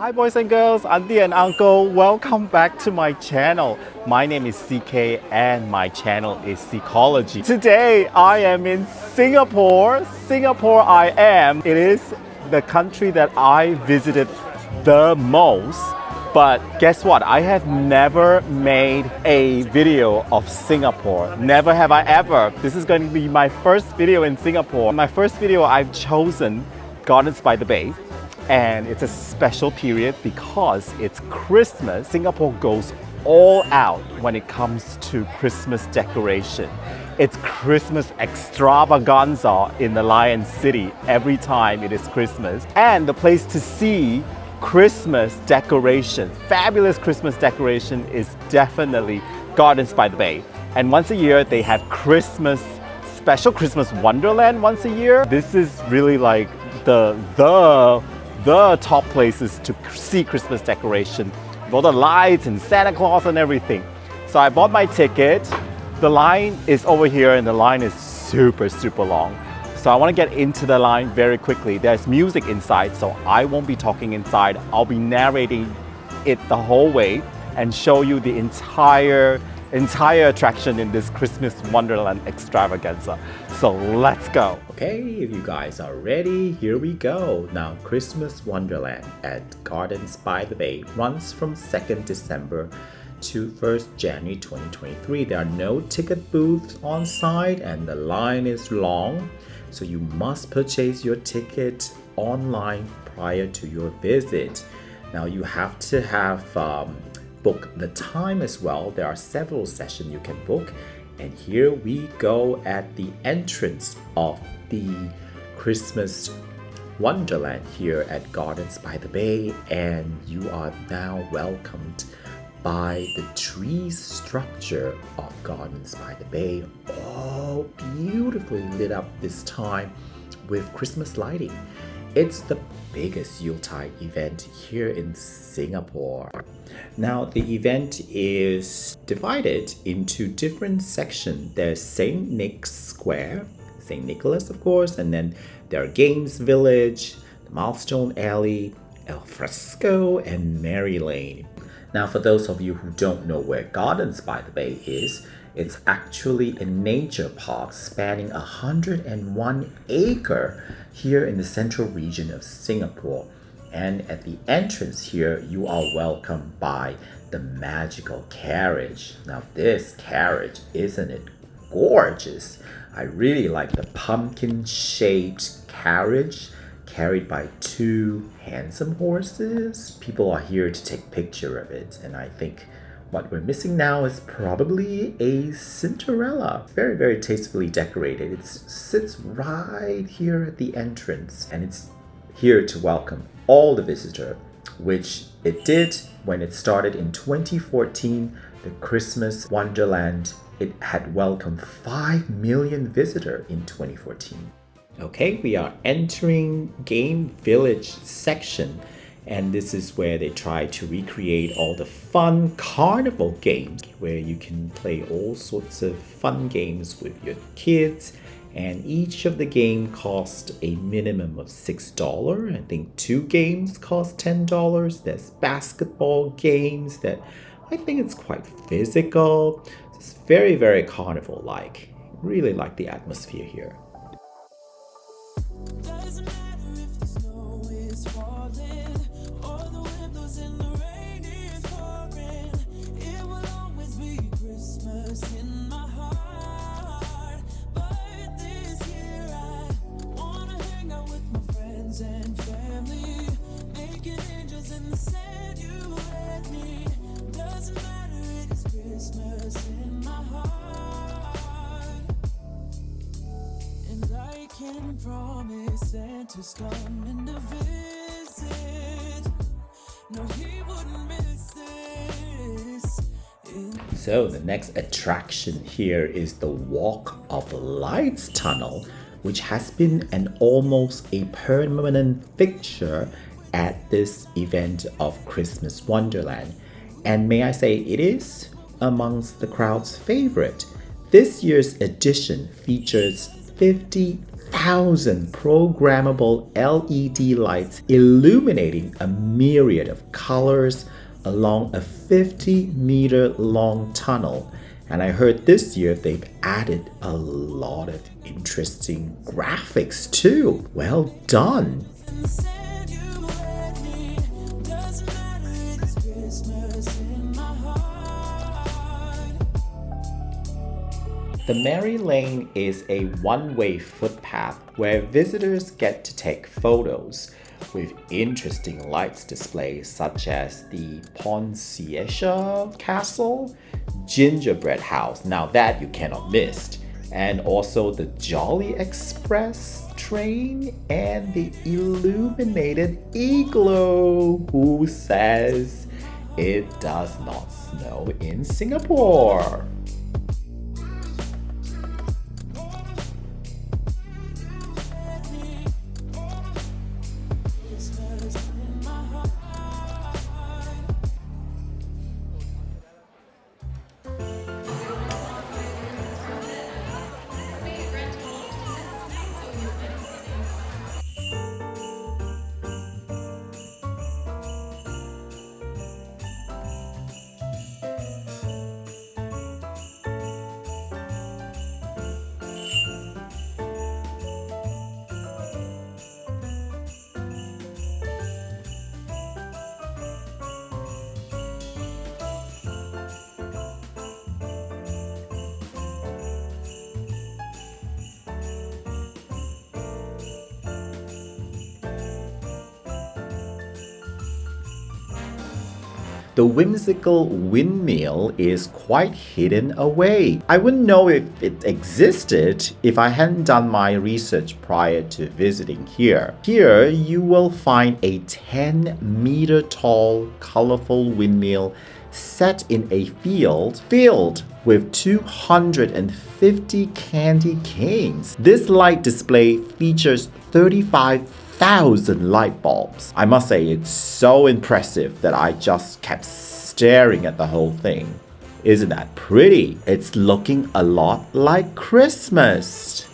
Hi boys and girls, auntie and uncle, welcome back to my channel. My name is CK and my channel is Psychology. Today I am in Singapore. It is the country that I visited the most. But guess what? I have never made a video of Singapore. Never have I ever. This is going to be my first video in Singapore. My first video I've chosen Gardens by the Bay. And it's a special period because it's Christmas. Singapore goes all out when it comes to Christmas decoration. It's Christmas extravaganza in the Lion City every time it is Christmas. And the place to see Christmas decoration, fabulous Christmas decoration, is definitely Gardens by the Bay. And once a year they have special Christmas Wonderland once a year. This is really like the top places to see Christmas decoration with all the lights and Santa Claus and everything. So I bought my ticket. The line is over here and the line is super long. So I want to get into the line very quickly. There's music inside, so I won't be talking inside. I'll be narrating it the whole way and show you the entire attraction in this Christmas Wonderland extravaganza. So let's go. Okay, if you guys are ready, here we go. Now, Christmas Wonderland at Gardens by the Bay runs from 2nd December to 1st January 2023. There are no ticket booths on site and the line is long. So you must purchase your ticket online prior to your visit. Now you have to have book the time as well. There are several sessions you can book. And here we go at the entrance of the Christmas Wonderland here at Gardens by the Bay. And you are now welcomed by the tree structure of Gardens by the Bay, all beautifully lit up this time with Christmas lighting. It's the biggest Yuletide event here in Singapore. Now, the event is divided into different sections. There's St. Nick's Square, St. Nicholas, of course, and then there are Games Village, the Milestone Alley, ELFresco, and Mary Lane. Now, for those of you who don't know where Gardens by the Bay is, it's actually a nature park spanning 101 acres here in the central region of Singapore. And at the entrance here, you are welcomed by the magical carriage. Now, this carriage, isn't it gorgeous? I really like the pumpkin-shaped carriage carried by two handsome horses. People are here to take picture of it, and I think what we're missing now is probably a Cinderella. Very tastefully decorated. It sits right here at the entrance, and it's here to welcome all the visitors, which it did when it started in 2014. The Christmas Wonderland, it had welcomed 5 million visitors in 2014. Okay, we are entering Game Village section, and this is where they try to recreate all the fun carnival games where you can play all sorts of fun games with your kids, and each of the game cost a minimum of $6. I think 2 games cost $10. There's basketball games that I think it's quite physical. It's very carnival-like. Really like the atmosphere here. Doesn't matter if the snow is falling or the windows in the rain is pouring. It will always be Christmas in my heart. But this year I wanna hang out with my friends and family, making angels in the sand. You and me. Doesn't matter, it is Christmas in my heart. And I can promise Santa's coming to visit. No, he wouldn't miss this. So the next attraction here is the Walk of Lights Tunnel, which has been an almost a permanent fixture at this event of Christmas Wonderland. And may I say, it is amongst the crowd's favorite. This year's edition features 50,000 1,000 programmable LED lights illuminating a myriad of colors along a 50-meter long tunnel. And I heard this year they've added a lot of interesting graphics too. Well done! Said you had me. Doesn't matter, it's Christmas in my heart. The Merry Lane is a one-way footpath where visitors get to take photos with interesting lights displays such as the Spalliera Castle, Gingerbread House, now that you cannot miss, and also the Jolly Express train and the illuminated igloo. Who says it does not snow in Singapore? The Whimsical Windmill is quite hidden away. I wouldn't know if it existed if I hadn't done my research prior to visiting here. Here, you will find a 10-meter tall, colorful windmill set in a field filled with 250 candy canes. This light display features 35,000 light bulbs. I must say it's so impressive that I just kept staring at the whole thing. Isn't that pretty? It's looking a lot like Christmas.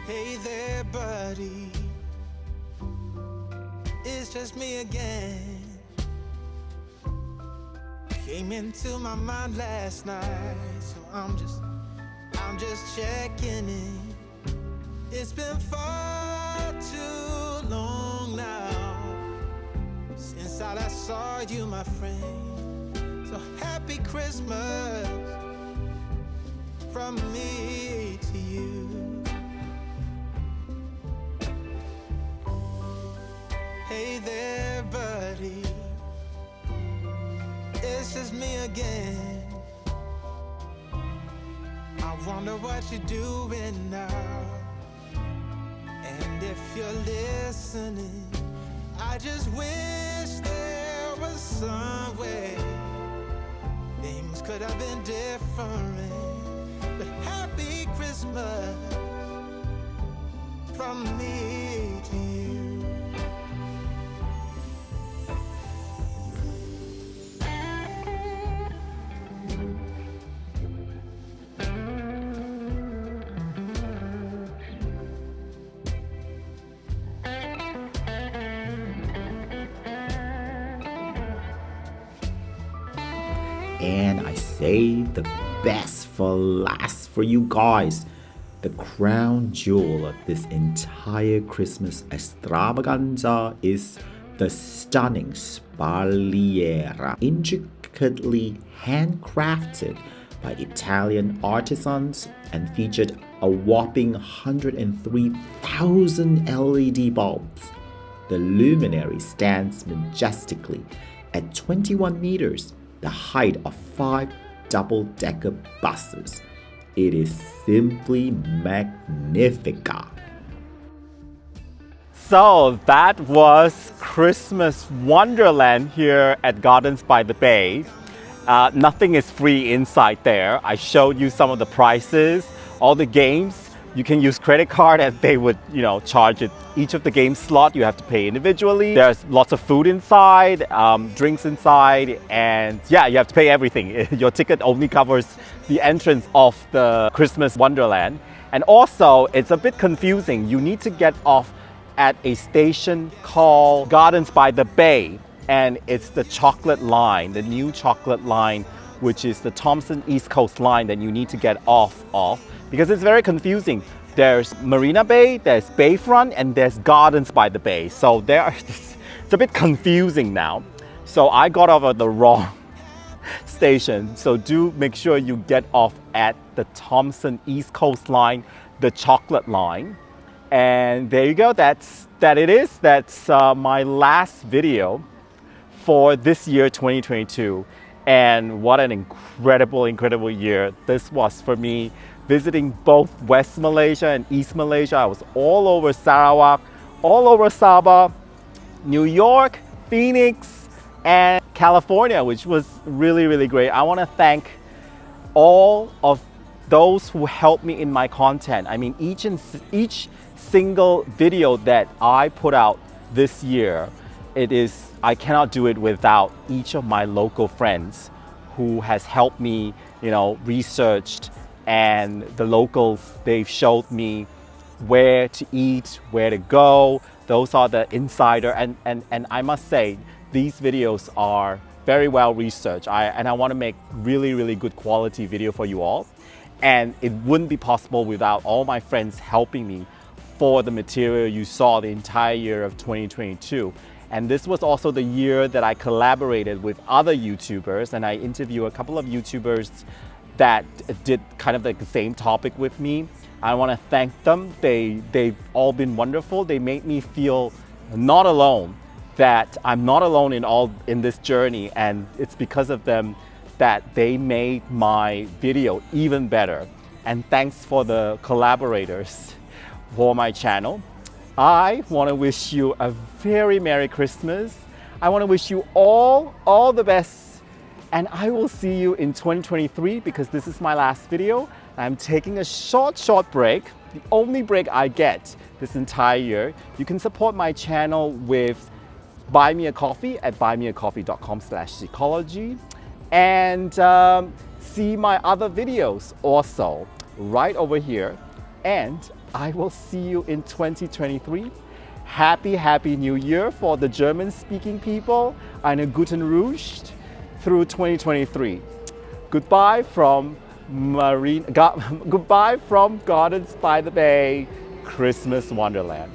Hey there, buddy. It's just me again. Came into my mind last night, so I'm just checking in. It's been far too long now since I last saw you, my friend. So happy Christmas from me to you. Hey there, buddy. It's just me again. I wonder what you're doing now. And if you're listening, I just wish there was some way things could have been different. But happy Christmas from me to you. And I saved the best for last for you guys. The crown jewel of this entire Christmas extravaganza is the stunning Spalliera, intricately handcrafted by Italian artisans and featured a whopping 103,000 LED bulbs. The luminary stands majestically, at 21 meters, the height of 5 double-decker buses. It is simply magnifica. So that was Christmas Wonderland here at Gardens by the Bay. Nothing is free inside there. I showed you some of the prices, all the games. You can use credit card and they would, charge it. Each of the game slot you have to pay individually. There's lots of food inside, drinks inside, and yeah, you have to pay everything. Your ticket only covers the entrance of the Christmas Wonderland. And also, it's a bit confusing. You need to get off at a station called Gardens by the Bay, and it's the chocolate line, the new chocolate line, which is the Thompson East Coast line that you need to get off of, because it's very confusing. There's Marina Bay, there's Bayfront, and there's Gardens by the Bay. So it's a bit confusing now. So I got off at the wrong station. So do make sure you get off at the Thompson East Coast line, the chocolate line. And there you go, that's my last video for this year, 2022. And what an incredible year this was for me, visiting both West Malaysia and East Malaysia. I was all over Sarawak, all over Sabah, New York, Phoenix, and California, which was really great. I want to thank all of those who helped me in my content. I mean, each single video that I put out this year, I cannot do it without each of my local friends who has helped me, researched, and the locals, they've showed me where to eat, where to go. Those are the insider, and I must say, these videos are very well researched. I want to make really good quality video for you all. And it wouldn't be possible without all my friends helping me for the material you saw the entire year of 2022. And this was also the year that I collaborated with other YouTubers, and I interviewed a couple of YouTubers that did kind of like the same topic with me. I want to thank them. They've all been wonderful. They made me feel not alone, that I'm not alone in this journey, and it's because of them that they made my video even better. And thanks for the collaborators for my channel. I want to wish you a very Merry Christmas. I want to wish you all the best, and I will see you in 2023, because this is my last video. I'm taking a short break, the only break I get this entire year. You can support my channel with Buy Me a Coffee at buymeacoffee.com/Seekology, and see my other videos also right over here. And I will see you in 2023. Happy New Year for the German-speaking people. Eine guten Rutsch through 2023. Goodbye from Gardens by the Bay, Christmas Wonderland.